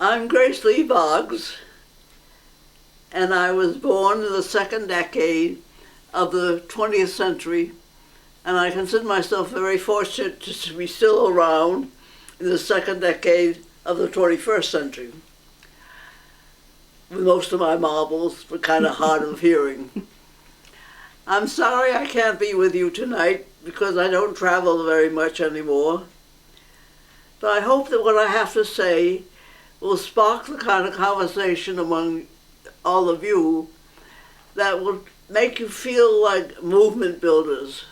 I'm Grace Lee Boggs, and I was born in the second decade of the 20th century, and I consider myself very fortunate to be still around in the second decade of the 21st century. Most of my marbles were kind of hard of hearing. I'm sorry I can't be with you tonight because I don't travel very much anymore, but I hope that what I have to say will spark the kind of conversation among all of you that will make you feel like movement builders.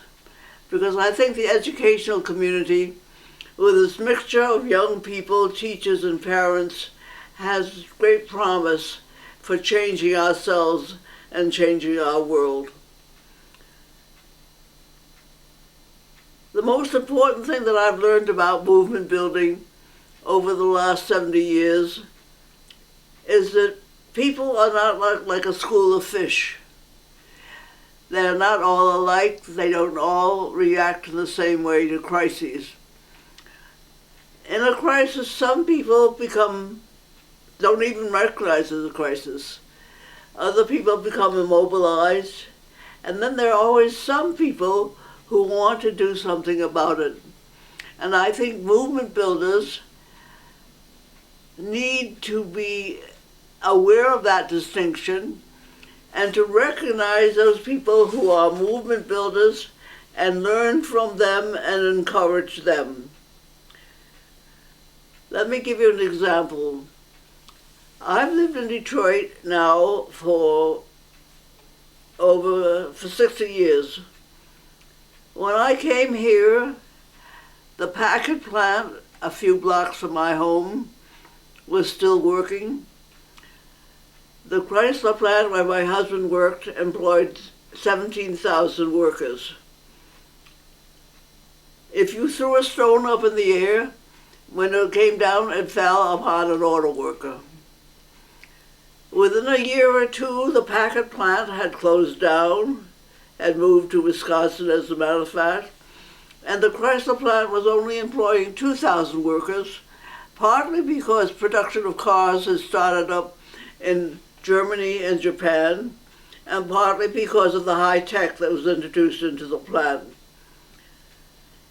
Because I think the educational community, with its mixture of young people, teachers, and parents, has great promise for changing ourselves and changing our world. The most important thing that I've learned about movement building over the last 70 years is that people are not like a school of fish. They're not all alike. They don't all react in the same way to crises. In a crisis, some people don't even recognize it as a crisis. Other people become immobilized. And then there are always some people who want to do something about it. And I think movement builders need to be aware of that distinction and to recognize those people who are movement builders and learn from them and encourage them. Let me give you an example. I've lived in Detroit now for 60 years. When I came here, the packet plant a few blocks from my home was still working. The Chrysler plant where my husband worked employed 17,000 workers. If you threw a stone up in the air, when it came down, it fell upon an auto worker. Within a year or two, the packet plant had closed down, had moved to Wisconsin, as a matter of fact, and the Chrysler plant was only employing 2,000 workers, partly because production of cars had started up in Germany and Japan, and partly because of the high tech that was introduced into the plant.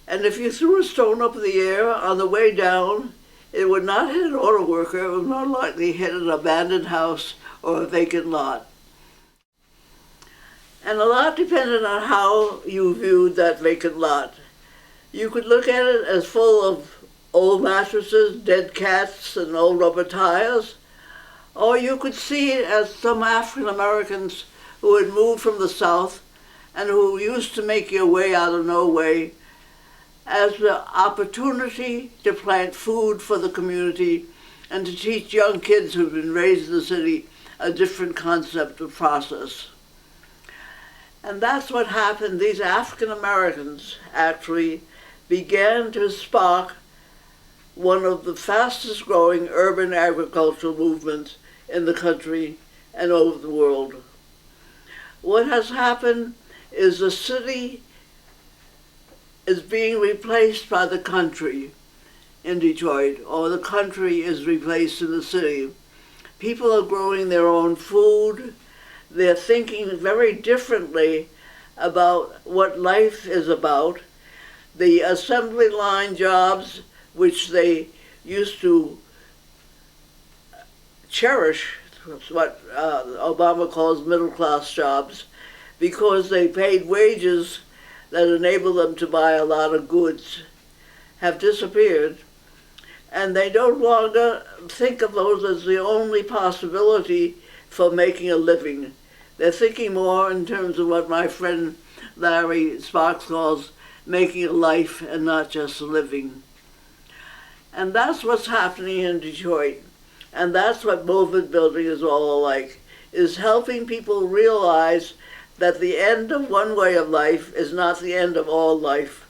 And if you threw a stone up in the air on the way down, it would not hit an auto worker. It would more likely hit an abandoned house or a vacant lot. And a lot depended on how you viewed that vacant lot. You could look at it as full of old mattresses, dead cats, and old rubber tires, or you could see it as some African Americans who had moved from the South and who used to make your way out of no way as the opportunity to plant food for the community and to teach young kids who've been raised in the city a different concept of process. And that's what happened. These African Americans actually began to spark one of the fastest growing urban agricultural movements in the country and over the world. What has happened is the city is being replaced by the country in Detroit, or the country is replaced in the city. People are growing their own food. They're thinking very differently about what life is about. The assembly line jobs, which they used to cherish, what Obama calls middle-class jobs, because they paid wages that enabled them to buy a lot of goods, have disappeared. And they no longer think of those as the only possibility for making a living. They're thinking more in terms of what my friend Larry Sparks calls making a life and not just a living. And that's what's happening in Detroit. And that's what movement building is all like, is helping people realize that the end of one way of life is not the end of all life,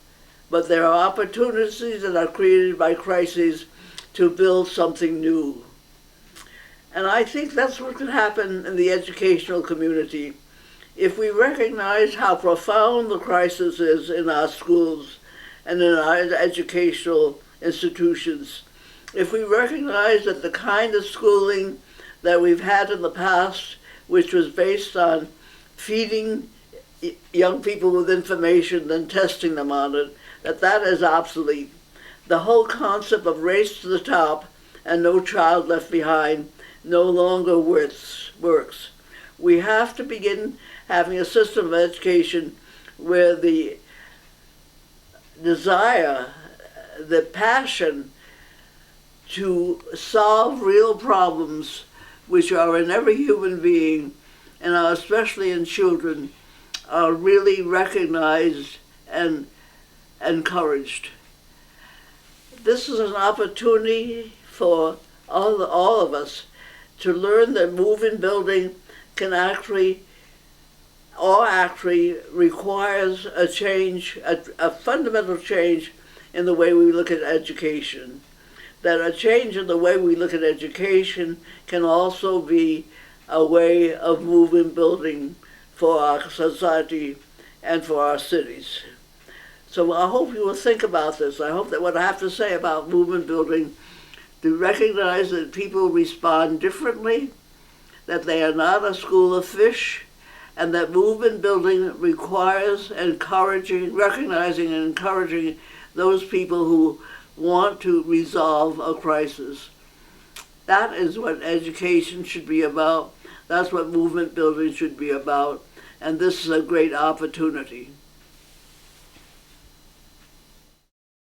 but there are opportunities that are created by crises to build something new. And I think that's what can happen in the educational community. If we recognize how profound the crisis is in our schools and in our educational institutions, If we recognize that the kind of schooling that we've had in the past, which was based on feeding young people with information, then testing them on it, that is obsolete. The whole concept of race to the top and no child left behind no longer works. We have to begin having a system of education where the desire, the passion to solve real problems which are in every human being and are especially in children are really recognized and encouraged. This is an opportunity for all of us to learn that movement building can actually requires a change, a fundamental change in the way we look at education. That a change in the way we look at education can also be a way of movement building for our society and for our cities. So I hope you will think about this. I hope that what I have to say about movement building, to recognize that people respond differently, that they are not a school of fish, and that movement building requires recognizing and encouraging those people who want to resolve a crisis. That is what education should be about. That's what movement building should be about. And this is a great opportunity.